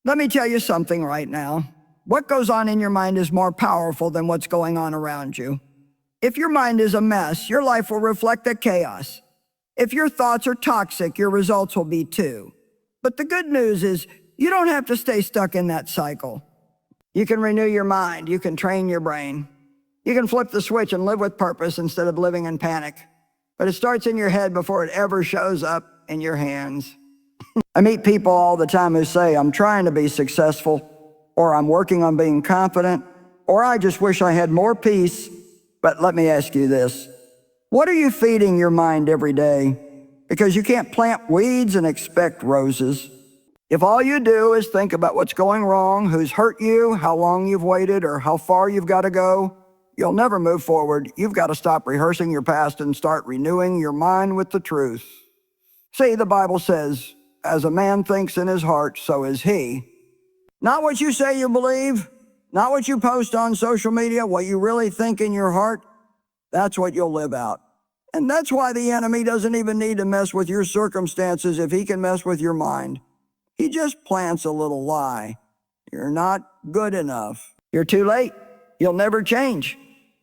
Let me tell you something right now. What goes on in your mind is more powerful than what's going on around you. If your mind is a mess, your life will reflect that chaos. If your thoughts are toxic, your results will be too. But the good news is you don't have to stay stuck in that cycle. You can renew your mind. You can train your brain. You can flip the switch and live with purpose instead of living in panic. But it starts in your head before it ever shows up in your hands. I meet people all the time who say, I'm trying to be successful, or I'm working on being confident, or I just wish I had more peace. But let me ask you this. What are you feeding your mind every day? Because you can't plant weeds and expect roses. If all you do is think about what's going wrong, who's hurt you, how long you've waited, or how far you've got to go, you'll never move forward. You've got to stop rehearsing your past and start renewing your mind with the truth. See, the Bible says, as a man thinks in his heart, so is he. Not what you say you believe, not what you post on social media, what you really think in your heart, that's what you'll live out. And that's why the enemy doesn't even need to mess with your circumstances if he can mess with your mind. He just plants a little lie. You're not good enough. You're too late. You'll never change.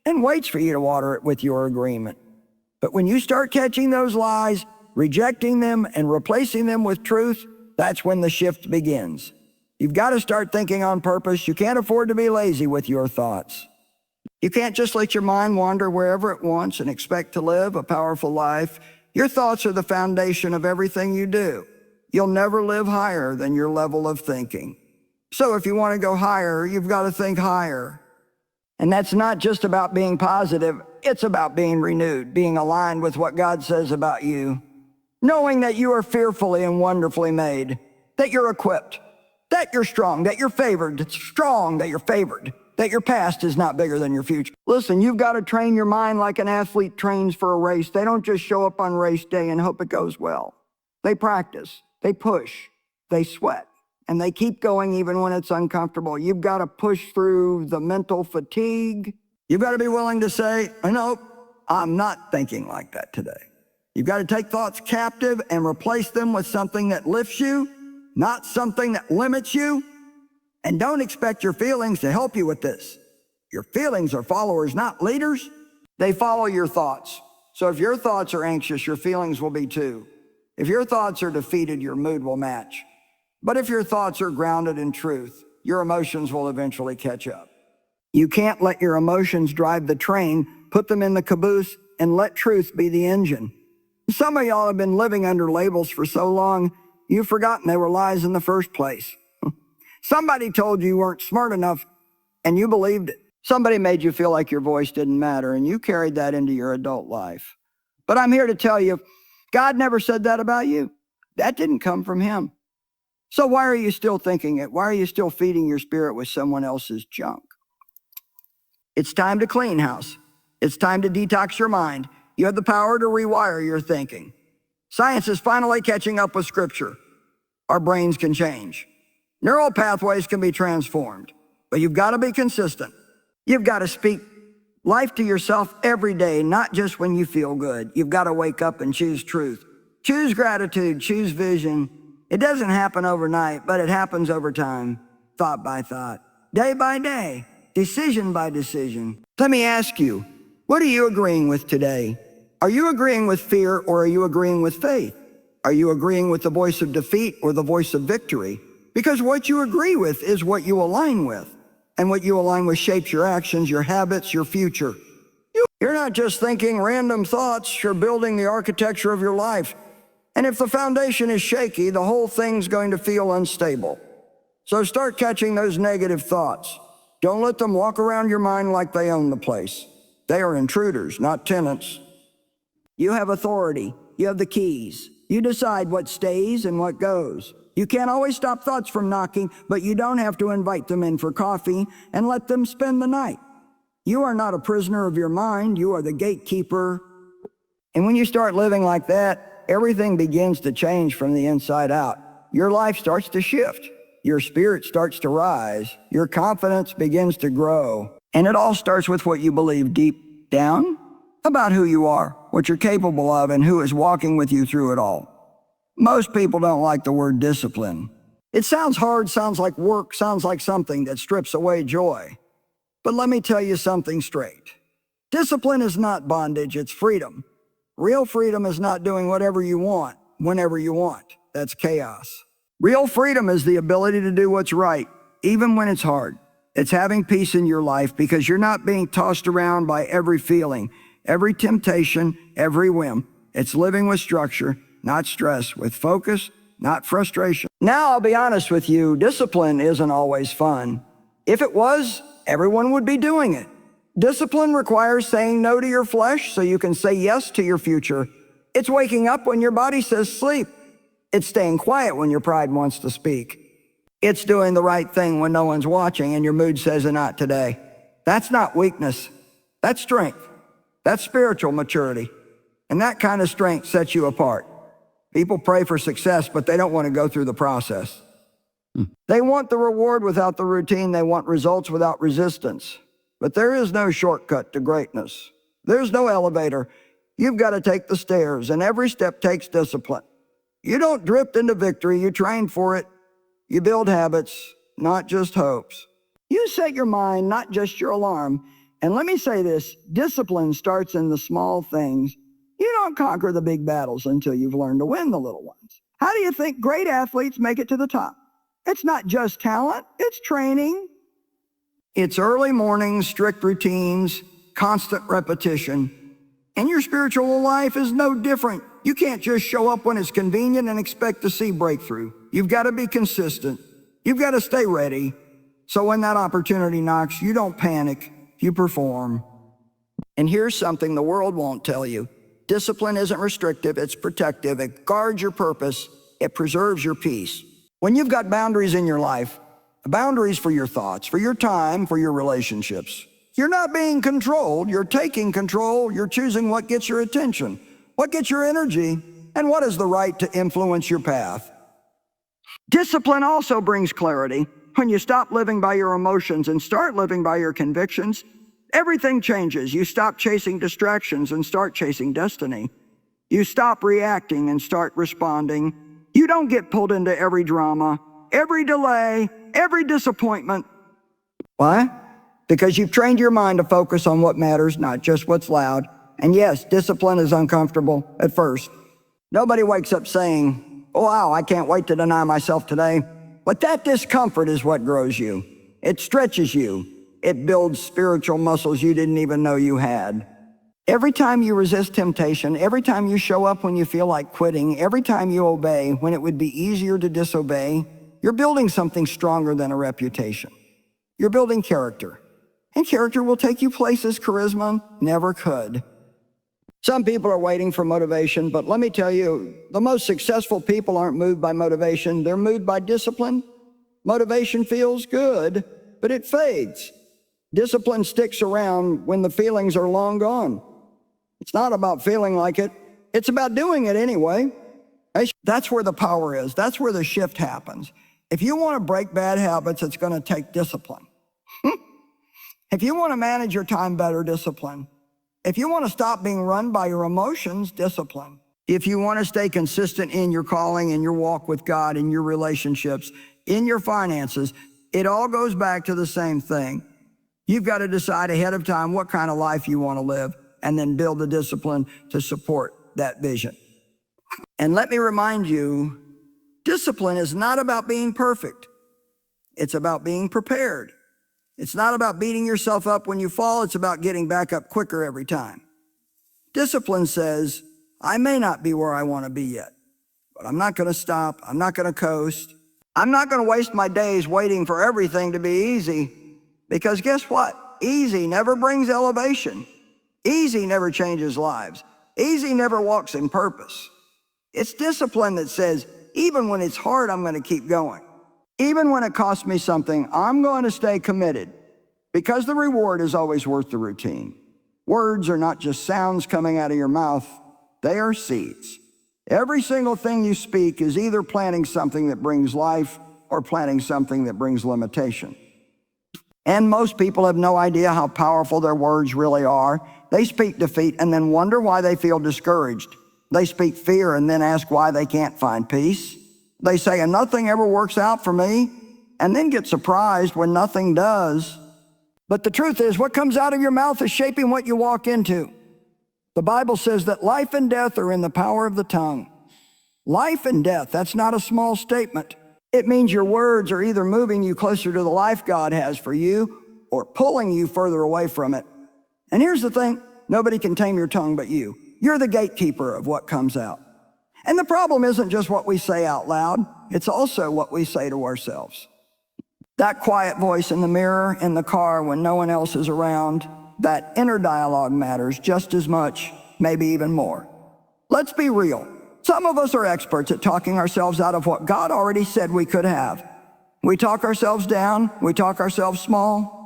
And waits for you to water it with your agreement. But when you start catching those lies, rejecting them and replacing them with truth, that's when the shift begins. You've got to start thinking on purpose. You can't afford to be lazy with your thoughts. You can't just let your mind wander wherever it wants and expect to live a powerful life. Your thoughts are the foundation of everything you do. You'll never live higher than your level of thinking. So if you want to go higher, you've got to think higher. And that's not just about being positive. It's about being renewed, being aligned with what God says about you. Knowing that you are fearfully and wonderfully made, that you're equipped, that you're strong, that you're favored, that your past is not bigger than your future. Listen, you've got to train your mind like an athlete trains for a race. They don't just show up on race day and hope it goes well. They practice, they push, they sweat, and they keep going even when it's uncomfortable. You've got to push through the mental fatigue. You've got to be willing to say, no, I'm not thinking like that today. You've got to take thoughts captive and replace them with something that lifts you, not something that limits you. And don't expect your feelings to help you with this. Your feelings are followers, not leaders. They follow your thoughts. So if your thoughts are anxious, your feelings will be too. If your thoughts are defeated, your mood will match. But if your thoughts are grounded in truth, your emotions will eventually catch up. You can't let your emotions drive the train, put them in the caboose, and let truth be the engine. Some of y'all have been living under labels for so long, you've forgotten they were lies in the first place. Somebody told you weren't smart enough, and you believed it. Somebody made you feel like your voice didn't matter, and you carried that into your adult life. But I'm here to tell you, God never said that about you. That didn't come from him. So why are you still thinking it? Why are you still feeding your spirit with someone else's junk? It's time to clean house. It's time to detox your mind. You have the power to rewire your thinking. Science is finally catching up with Scripture. Our brains can change. Neural pathways can be transformed, but you've got to be consistent. You've got to speak life to yourself every day, not just when you feel good. You've got to wake up and choose truth. Choose gratitude, choose vision. It doesn't happen overnight, but it happens over time, thought by thought, day by day, decision by decision. Let me ask you, what are you agreeing with today? Are you agreeing with fear or are you agreeing with faith? Are you agreeing with the voice of defeat or the voice of victory? Because what you agree with is what you align with. And what you align with shapes your actions, your habits, your future. You're not just thinking random thoughts, you're building the architecture of your life. And if the foundation is shaky, the whole thing's going to feel unstable. So start catching those negative thoughts. Don't let them walk around your mind like they own the place. They are intruders, not tenants. You have authority. You have the keys. You decide what stays and what goes. You can't always stop thoughts from knocking, but you don't have to invite them in for coffee and let them spend the night. You are not a prisoner of your mind. You are the gatekeeper. And when you start living like that, everything begins to change from the inside out. Your life starts to shift. Your spirit starts to rise. Your confidence begins to grow. And it all starts with what you believe deep down about who you are, what you're capable of, and who is walking with you through it all. Most people don't like the word discipline. It sounds hard, sounds like work, sounds like something that strips away joy. But let me tell you something straight. Discipline is not bondage, it's freedom. Real freedom is not doing whatever you want, whenever you want. That's chaos. Real freedom is the ability to do what's right, even when it's hard. It's having peace in your life because you're not being tossed around by every feeling, every temptation, every whim. It's living with structure, not stress, with focus, not frustration. Now, I'll be honest with you, discipline isn't always fun. If it was, everyone would be doing it. Discipline requires saying no to your flesh so you can say yes to your future. It's waking up when your body says sleep. It's staying quiet when your pride wants to speak. It's doing the right thing when no one's watching and your mood says not today. That's not weakness. That's strength. That's spiritual maturity. And that kind of strength sets you apart. People pray for success, but they don't want to go through the process. They want the reward without the routine. They want results without resistance. But there is no shortcut to greatness. There's no elevator. You've got to take the stairs, and every step takes discipline. You don't drift into victory. You train for it. You build habits, not just hopes. You set your mind, not just your alarm. And let me say this, discipline starts in the small things. You don't conquer the big battles until you've learned to win the little ones. How do you think great athletes make it to the top? It's not just talent, it's training. It's early mornings, strict routines, constant repetition. And your spiritual life is no different. You can't just show up when it's convenient and expect to see breakthrough. You've got to be consistent. You've got to stay ready. So when that opportunity knocks, you don't panic, you perform. And here's something the world won't tell you. Discipline isn't restrictive, it's protective. It guards your purpose. It preserves your peace. When you've got boundaries in your life, boundaries for your thoughts, for your time, for your relationships, you're not being controlled, you're taking control, you're choosing what gets your attention, what gets your energy, and what is the right to influence your path. Discipline also brings clarity. When you stop living by your emotions and start living by your convictions, everything changes. You stop chasing distractions and start chasing destiny. You stop reacting and start responding. You don't get pulled into every drama, every delay, every disappointment. Why? Because you've trained your mind to focus on what matters, not just what's loud. And yes, discipline is uncomfortable at first. Nobody wakes up saying, "Oh, wow, I can't wait to deny myself today." But that discomfort is what grows you. It stretches you. It builds spiritual muscles you didn't even know you had. Every time you resist temptation, every time you show up when you feel like quitting, every time you obey when it would be easier to disobey, you're building something stronger than a reputation. You're building character. And character will take you places charisma never could. Some people are waiting for motivation, but let me tell you, the most successful people aren't moved by motivation, they're moved by discipline. Motivation feels good, but it fades. Discipline sticks around when the feelings are long gone. It's not about feeling like it, it's about doing it anyway. That's where the power is, that's where the shift happens. If you want to break bad habits, it's going to take discipline. If you want to manage your time better, discipline. If you want to stop being run by your emotions, discipline. If you want to stay consistent in your calling, in your walk with God, in your relationships, in your finances, it all goes back to the same thing. You've got to decide ahead of time what kind of life you want to live and then build the discipline to support that vision. And let me remind you, discipline is not about being perfect. It's about being prepared. It's not about beating yourself up when you fall. It's about getting back up quicker every time. Discipline says, I may not be where I want to be yet, but I'm not going to stop. I'm not going to coast. I'm not going to waste my days waiting for everything to be easy, because guess what? Easy never brings elevation. Easy never changes lives. Easy never walks in purpose. It's discipline that says, even when it's hard, I'm going to keep going. Even when it costs me something, I'm going to stay committed, because the reward is always worth the routine. Words are not just sounds coming out of your mouth, they are seeds. Every single thing you speak is either planting something that brings life or planting something that brings limitation. And most people have no idea how powerful their words really are. They speak defeat and then wonder why they feel discouraged. They speak fear and then ask why they can't find peace. They say, and nothing ever works out for me, and then get surprised when nothing does. But the truth is, what comes out of your mouth is shaping what you walk into. The Bible says that life and death are in the power of the tongue. Life and death, that's not a small statement. It means your words are either moving you closer to the life God has for you or pulling you further away from it. And here's the thing, nobody can tame your tongue but you. You're the gatekeeper of what comes out. And the problem isn't just what we say out loud, it's also what we say to ourselves. That quiet voice in the mirror, in the car when no one else is around, that inner dialogue matters just as much, maybe even more. Let's be real. Some of us are experts at talking ourselves out of what God already said we could have. We talk ourselves down, we talk ourselves small.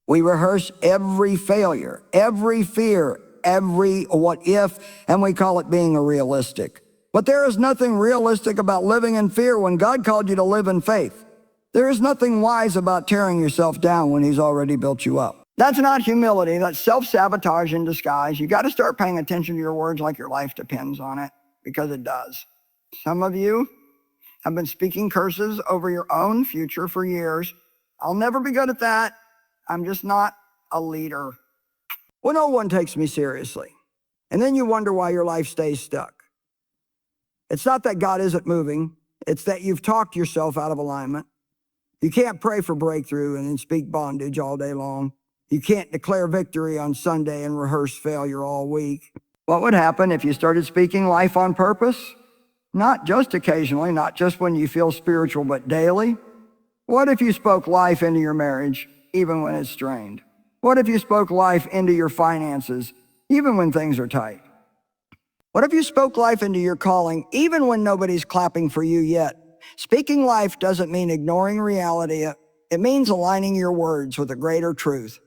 We rehearse every failure, every fear, every what if, and we call it being realistic. But there is nothing realistic about living in fear when God called you to live in faith. There is nothing wise about tearing yourself down when He's already built you up. That's not humility, that's self-sabotage in disguise. You got to start paying attention to your words like your life depends on it, because it does. Some of you have been speaking curses over your own future for years. I'll never be good at that. I'm just not a leader. Well, no one takes me seriously. And then you wonder why your life stays stuck. It's not that God isn't moving. It's that you've talked yourself out of alignment. You can't pray for breakthrough and then speak bondage all day long. You can't declare victory on Sunday and rehearse failure all week. What would happen if you started speaking life on purpose? Not just occasionally, not just when you feel spiritual, but daily. What if you spoke life into your marriage, even when it's strained? What if you spoke life into your finances, even when things are tight? What if you spoke life into your calling, even when nobody's clapping for you yet? Speaking life doesn't mean ignoring reality. It means aligning your words with a greater truth.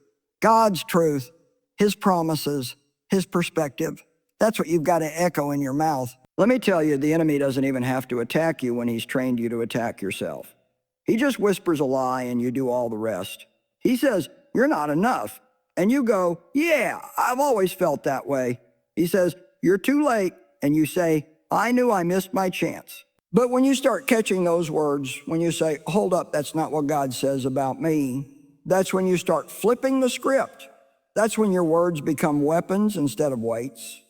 God's truth, His promises, His perspective. That's what you've got to echo in your mouth. Let me tell you, the enemy doesn't even have to attack you when he's trained you to attack yourself. He just whispers a lie and you do all the rest. He says, you're not enough. And you go, yeah, I've always felt that way. He says, you're too late. And you say, I knew I missed my chance. But when you start catching those words, when you say, hold up, that's not what God says about me, that's when you start flipping the script. That's when your words become weapons instead of weights.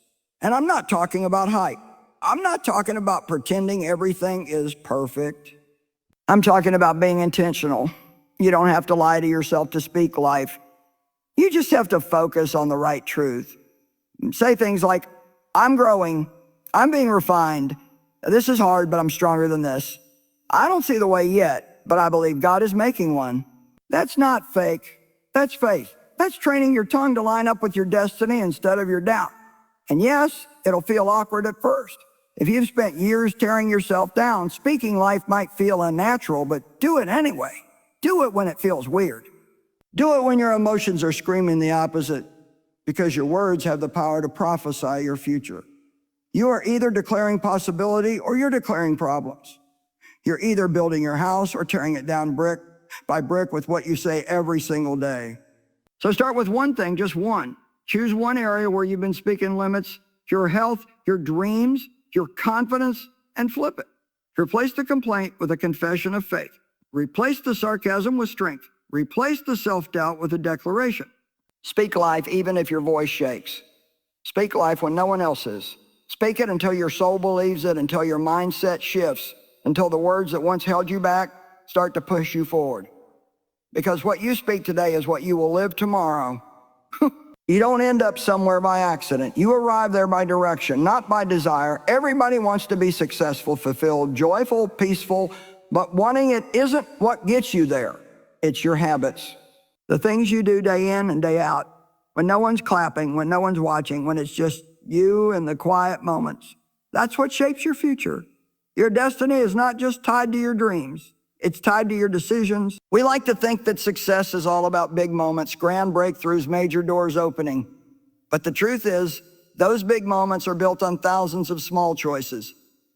And I'm not talking about hype. I'm not talking about pretending everything is perfect. I'm talking about being intentional. You don't have to lie to yourself to speak life. You just have to focus on the right truth. Say things like, I'm growing, I'm being refined. This is hard, but I'm stronger than this. I don't see the way yet, but I believe God is making one. That's not fake, that's faith. That's training your tongue to line up with your destiny instead of your doubt. And yes, it'll feel awkward at first. If you've spent years tearing yourself down, speaking life might feel unnatural, but do it anyway. Do it when it feels weird. Do it when your emotions are screaming the opposite, because your words have the power to prophesy your future. You are either declaring possibility or you're declaring problems. You're either building your house or tearing it down brick by brick with what you say every single day. So start with one thing, just one. Choose one area where you've been speaking limits, your health, your dreams, your confidence, and flip it. Replace the complaint with a confession of faith. Replace the sarcasm with strength. Replace the self-doubt with a declaration. Speak life even if your voice shakes. Speak life when no one else is. Speak it until your soul believes it, until your mindset shifts, until the words that once held you back start to push you forward. Because what you speak today is what you will live tomorrow. You don't end up somewhere by accident. You arrive there by direction, not by desire. Everybody wants to be successful, fulfilled, joyful, peaceful, but wanting it isn't what gets you there. It's your habits. The things you do day in and day out, when no one's clapping, when no one's watching, when it's just you and the quiet moments. That's what shapes your future. Your destiny is not just tied to your dreams. It's tied to your decisions. We like to think that success is all about big moments, grand breakthroughs, major doors opening. But the truth is, those big moments are built on thousands of small choices,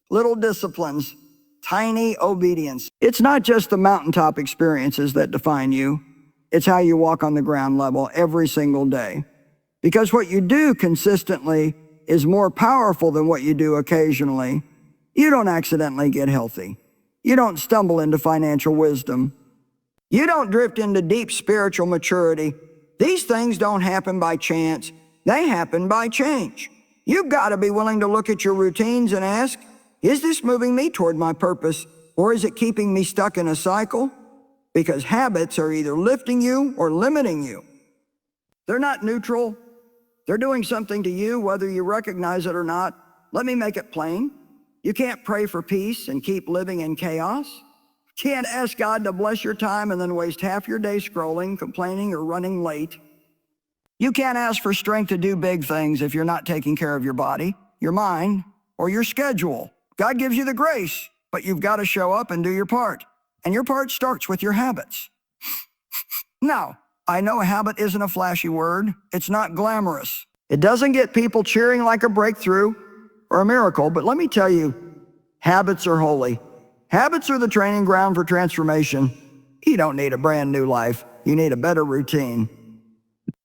little disciplines, tiny obedience. It's not just the mountaintop experiences that define you. It's how you walk on the ground level every single day. Because what you do consistently is more powerful than what you do occasionally. You don't accidentally get healthy. You don't stumble into financial wisdom. You don't drift into deep spiritual maturity. These things don't happen by chance. They happen by change. You've got to be willing to look at your routines and ask, is this moving me toward my purpose, or is it keeping me stuck in a cycle? Because habits are either lifting you or limiting you. They're not neutral. They're doing something to you, whether you recognize it or not. Let me make it plain. You can't pray for peace and keep living in chaos. You can't ask God to bless your time and then waste half your day scrolling, complaining, or running late. You can't ask for strength to do big things if you're not taking care of your body, your mind, or your schedule. God gives you the grace, but you've got to show up and do your part. And your part starts with your habits. Now, I know a habit isn't a flashy word. It's not glamorous. It doesn't get people cheering like a breakthrough or a miracle, but let me tell you, habits are holy. Habits are the training ground for transformation. You don't need a brand new life. You need a better routine.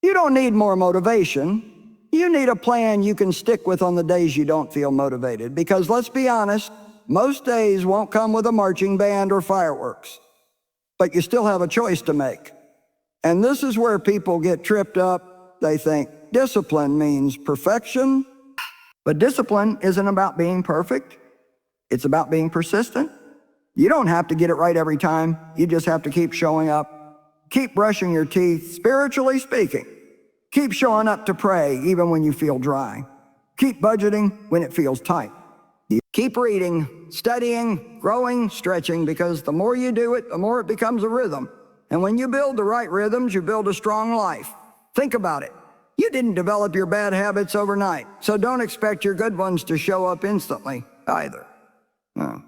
You don't need more motivation. You need a plan you can stick with on the days you don't feel motivated. Because let's be honest, most days won't come with a marching band or fireworks. But you still have a choice to make. And this is where people get tripped up. They think discipline means perfection. But discipline isn't about being perfect. It's about being persistent. You don't have to get it right every time. You just have to keep showing up. Keep brushing your teeth, spiritually speaking. Keep showing up to pray even when you feel dry. Keep budgeting when it feels tight. Keep reading, studying, growing, stretching, because the more you do it, the more it becomes a rhythm. And when you build the right rhythms, you build a strong life. Think about it. You didn't develop your bad habits overnight, so don't expect your good ones to show up instantly either. No.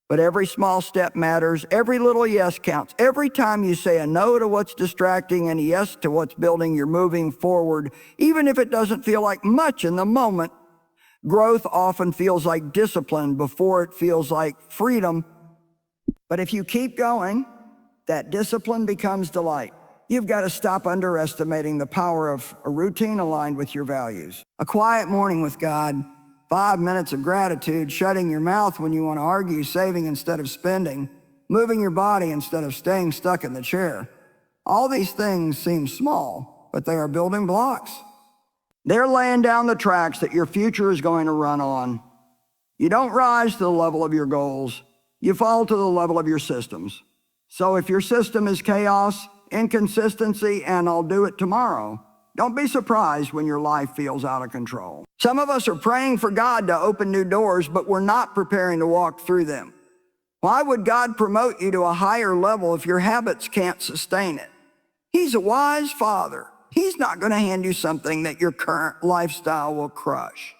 But every small step matters. Every little yes counts. Every time you say a no to what's distracting and a yes to what's building, you're moving forward. Even if it doesn't feel like much in the moment, growth often feels like discipline before it feels like freedom. But if you keep going, that discipline becomes delight. You've got to stop underestimating the power of a routine aligned with your values. A quiet morning with God, 5 minutes of gratitude, shutting your mouth when you want to argue, saving instead of spending, moving your body instead of staying stuck in the chair. All these things seem small, but they are building blocks. They're laying down the tracks that your future is going to run on. You don't rise to the level of your goals. You fall to the level of your systems. So if your system is chaos, inconsistency, and I'll do it tomorrow, don't be surprised when your life feels out of control. Some of us are praying for God to open new doors, but we're not preparing to walk through them. Why would God promote you to a higher level if your habits can't sustain it? He's a wise Father. He's not going to hand you something that your current lifestyle will crush.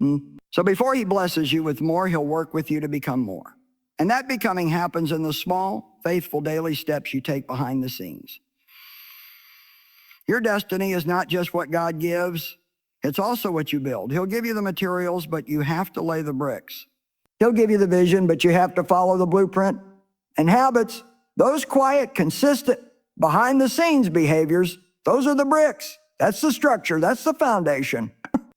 So before he blesses you with more, he'll work with you to become more. And that becoming happens in the small, faithful daily steps you take behind the scenes. Your destiny is not just what God gives, it's also what you build. He'll give you the materials, but you have to lay the bricks. He'll give you the vision, but you have to follow the blueprint. And habits, those quiet, consistent, behind-the-scenes behaviors, those are the bricks. That's the structure. That's the foundation.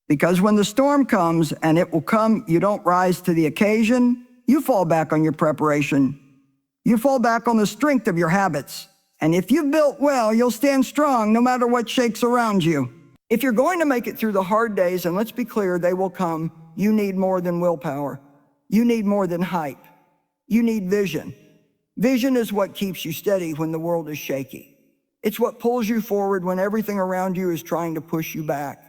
Because when the storm comes, and it will come, you don't rise to the occasion. You fall back on your preparation. You fall back on the strength of your habits. And if you've built well, you'll stand strong no matter what shakes around you. If you're going to make it through the hard days, and let's be clear, they will come, you need more than willpower. You need more than hype. You need vision. Vision is what keeps you steady when the world is shaky. It's what pulls you forward when everything around you is trying to push you back.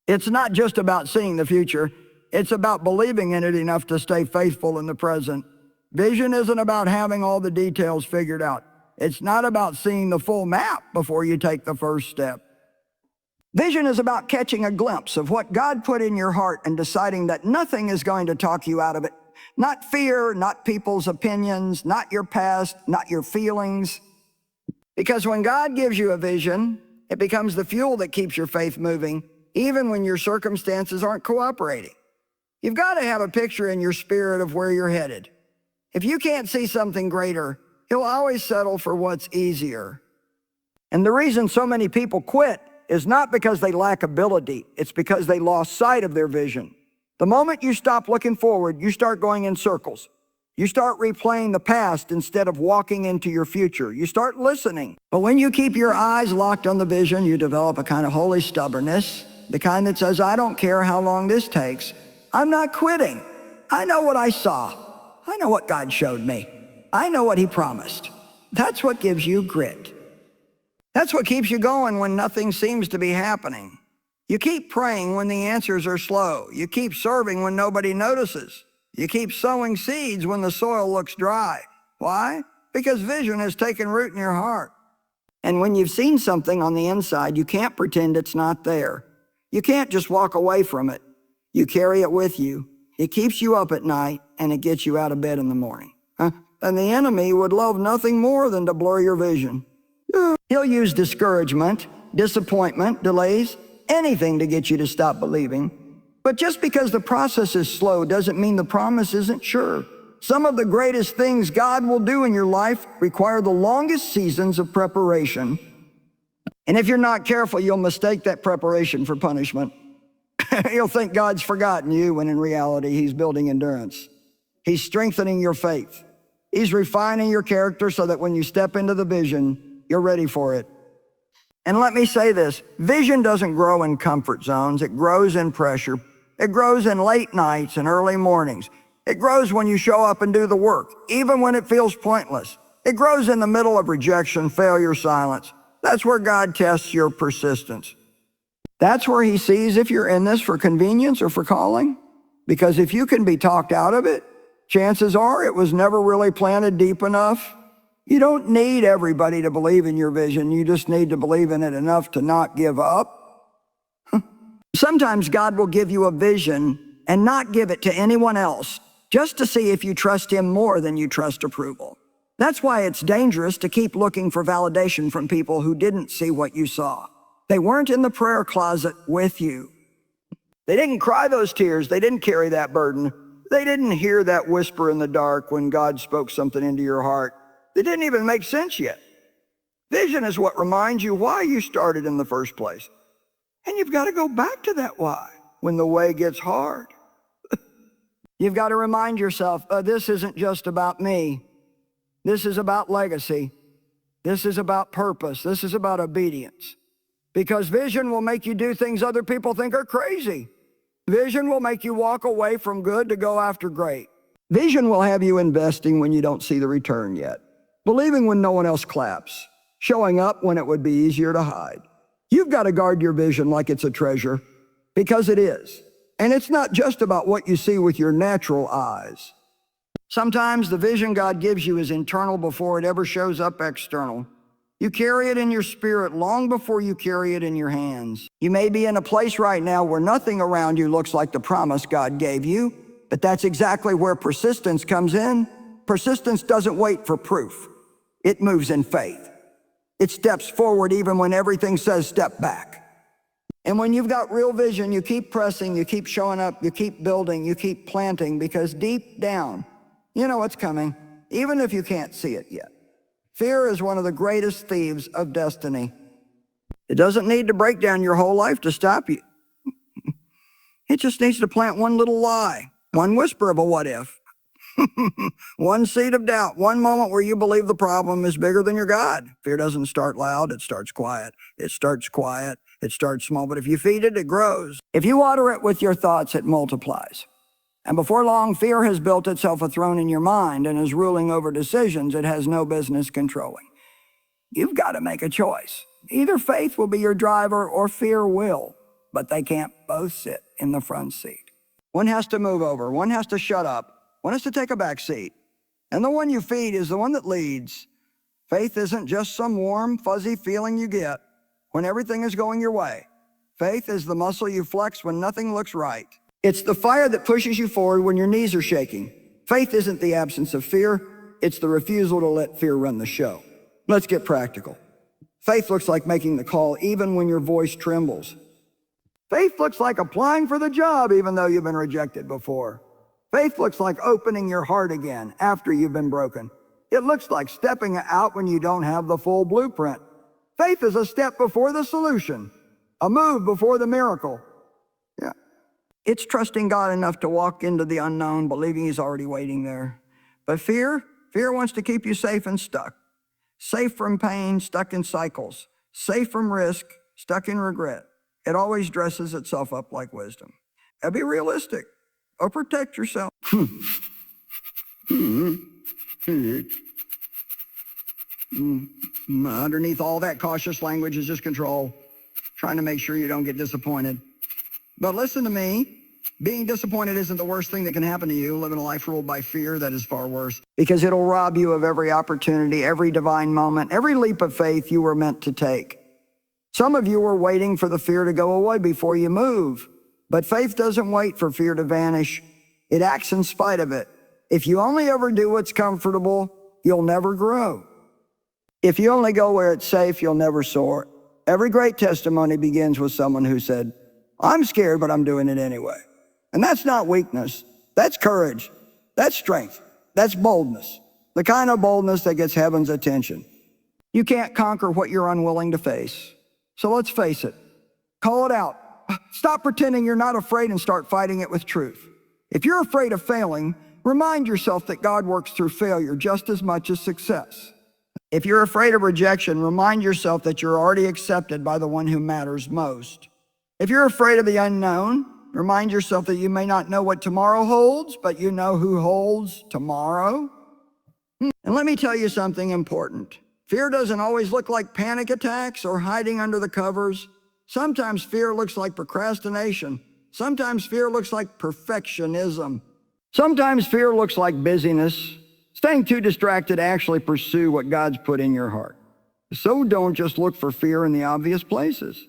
It's not just about seeing the future. It's about believing in it enough to stay faithful in the present. Vision isn't about having all the details figured out. It's not about seeing the full map before you take the first step. Vision is about catching a glimpse of what God put in your heart and deciding that nothing is going to talk you out of it. Not fear, not people's opinions, not your past, not your feelings. Because when God gives you a vision, it becomes the fuel that keeps your faith moving, even when your circumstances aren't cooperating. You've got to have a picture in your spirit of where you're headed. If you can't see something greater, you'll always settle for what's easier. And the reason so many people quit is not because they lack ability. It's because they lost sight of their vision. The moment you stop looking forward, you start going in circles. You start replaying the past instead of walking into your future. You start listening. But when you keep your eyes locked on the vision, you develop a kind of holy stubbornness, the kind that says, I don't care how long this takes. I'm not quitting. I know what I saw. I know what God showed me. I know what he promised. That's what gives you grit. That's what keeps you going when nothing seems to be happening. You keep praying when the answers are slow. You keep serving when nobody notices. You keep sowing seeds when the soil looks dry. Why? Because vision has taken root in your heart. And when you've seen something on the inside, you can't pretend it's not there. You can't just walk away from it. You carry it with you. It keeps you up at night, and it gets you out of bed in the morning. And the enemy would love nothing more than to blur your vision. He'll use discouragement, disappointment, delays, anything to get you to stop believing. But just because the process is slow doesn't mean the promise isn't sure. Some of the greatest things God will do in your life require the longest seasons of preparation. And if you're not careful, you'll mistake that preparation for punishment. You'll think God's forgotten you when in reality he's building endurance. He's strengthening your faith. He's refining your character so that when you step into the vision, you're ready for it. And let me say this, vision doesn't grow in comfort zones. It grows in pressure. It grows in late nights and early mornings. It grows when you show up and do the work, even when it feels pointless. It grows in the middle of rejection, failure, silence. That's where God tests your persistence. That's where he sees if you're in this for convenience or for calling. Because if you can be talked out of it, chances are it was never really planted deep enough. You don't need everybody to believe in your vision. You just need to believe in it enough to not give up. Sometimes God will give you a vision and not give it to anyone else, just to see if you trust him more than you trust approval. That's why it's dangerous to keep looking for validation from people who didn't see what you saw. They weren't in the prayer closet with you. They didn't cry those tears. They didn't carry that burden. They didn't hear that whisper in the dark when God spoke something into your heart. They didn't even make sense yet. Vision is what reminds you why you started in the first place. And you've got to go back to that why when the way gets hard. You've got to remind yourself, this isn't just about me. This is about legacy. This is about purpose. This is about obedience. Because vision will make you do things other people think are crazy. Vision will make you walk away from good to go after great. Vision will have you investing when you don't see the return yet. Believing when no one else claps. Showing up when it would be easier to hide. You've got to guard your vision like it's a treasure, because it is. And it's not just about what you see with your natural eyes. Sometimes the vision God gives you is internal before it ever shows up external. You carry it in your spirit long before you carry it in your hands. You may be in a place right now where nothing around you looks like the promise God gave you, but that's exactly where persistence comes in. Persistence doesn't wait for proof. It moves in faith. It steps forward even when everything says step back. And when you've got real vision, you keep pressing, you keep showing up, you keep building, you keep planting, because deep down, you know what's coming, even if you can't see it yet. Fear is one of the greatest thieves of destiny. It doesn't need to break down your whole life to stop you. It just needs to plant one little lie, one whisper of a what if. One seed of doubt, one moment where you believe the problem is bigger than your God. Fear doesn't start loud, it starts quiet. It starts quiet, it starts small, but if you feed it, it grows. If you water it with your thoughts, it multiplies. And before long, fear has built itself a throne in your mind and is ruling over decisions it has no business controlling. You've got to make a choice. Either faith will be your driver or fear will, but they can't both sit in the front seat. One has to move over, one has to shut up, one has to take a back seat. And the one you feed is the one that leads. Faith isn't just some warm, fuzzy feeling you get when everything is going your way. Faith is the muscle you flex when nothing looks right. It's the fire that pushes you forward when your knees are shaking. Faith isn't the absence of fear, it's the refusal to let fear run the show. Let's get practical. Faith looks like making the call even when your voice trembles. Faith looks like applying for the job even though you've been rejected before. Faith looks like opening your heart again after you've been broken. It looks like stepping out when you don't have the full blueprint. Faith is a step before the solution, a move before the miracle. It's trusting God enough to walk into the unknown, believing he's already waiting there. But fear wants to keep you safe and stuck. Safe from pain, stuck in cycles. Safe from risk, stuck in regret. It always dresses itself up like wisdom. Now be realistic or protect yourself. Underneath all that cautious language is just control, trying to make sure you don't get disappointed. But listen to me, being disappointed isn't the worst thing that can happen to you. Living a life ruled by fear, that is far worse. Because it'll rob you of every opportunity, every divine moment, every leap of faith you were meant to take. Some of you were waiting for the fear to go away before you move. But faith doesn't wait for fear to vanish. It acts in spite of it. If you only ever do what's comfortable, you'll never grow. If you only go where it's safe, you'll never soar. Every great testimony begins with someone who said, I'm scared, but I'm doing it anyway. And that's not weakness. That's courage. That's strength. That's boldness. The kind of boldness that gets heaven's attention. You can't conquer what you're unwilling to face. So let's face it. Call it out. Stop pretending you're not afraid and start fighting it with truth. If you're afraid of failing, remind yourself that God works through failure just as much as success. If you're afraid of rejection, remind yourself that you're already accepted by the one who matters most. If you're afraid of the unknown, remind yourself that you may not know what tomorrow holds, but you know who holds tomorrow. And let me tell you something important. Fear doesn't always look like panic attacks or hiding under the covers. Sometimes fear looks like procrastination. Sometimes fear looks like perfectionism. Sometimes fear looks like busyness, staying too distracted to actually pursue what God's put in your heart. So don't just look for fear in the obvious places.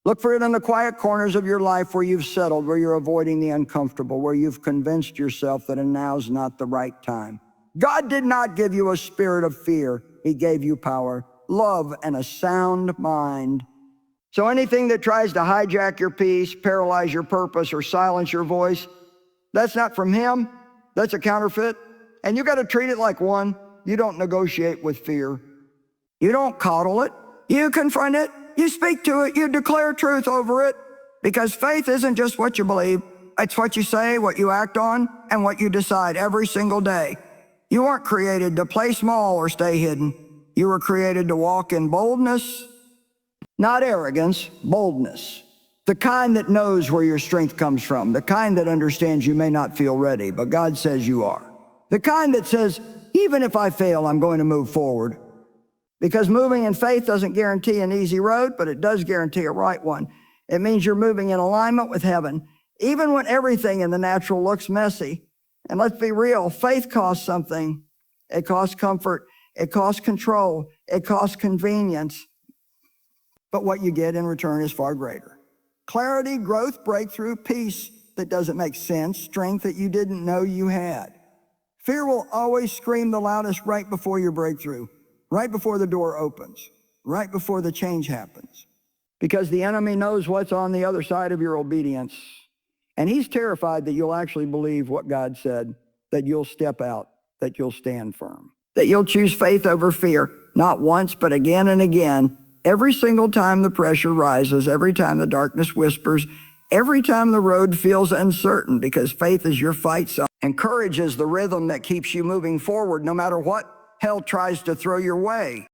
Look for it in the quiet corners of your life where you've settled, where you're avoiding the uncomfortable, where you've convinced yourself that now's not the right time. God did not give you a spirit of fear. He gave you power, love, and a sound mind. So anything that tries to hijack your peace, paralyze your purpose, or silence your voice, that's not from Him. That's a counterfeit. And you got to treat it like one. You don't negotiate with fear. You don't coddle it. You confront it. You speak to it. You declare truth over it. Because faith isn't just what you believe. It's what you say, what you act on, and what you decide every single day. You weren't created to play small or stay hidden. You were created to walk in boldness, not arrogance, boldness. The kind that knows where your strength comes from. The kind that understands you may not feel ready, but God says you are. The kind that says, even if I fail, I'm going to move forward. Because moving in faith doesn't guarantee an easy road, but it does guarantee a right one. It means you're moving in alignment with heaven, even when everything in the natural looks messy. And let's be real, faith costs something. It costs comfort. It costs control. It costs convenience. But what you get in return is far greater. Clarity, growth, breakthrough, peace that doesn't make sense, strength that you didn't know you had. Fear will always scream the loudest right before your breakthrough, right before the door opens, right before the change happens. Because the enemy knows what's on the other side of your obedience. And he's terrified that you'll actually believe what God said, that you'll step out, that you'll stand firm, that you'll choose faith over fear, not once, but again and again. Every single time the pressure rises, every time the darkness whispers, every time the road feels uncertain, because faith is your fight song, and courage is the rhythm that keeps you moving forward no matter what hell tries to throw your way.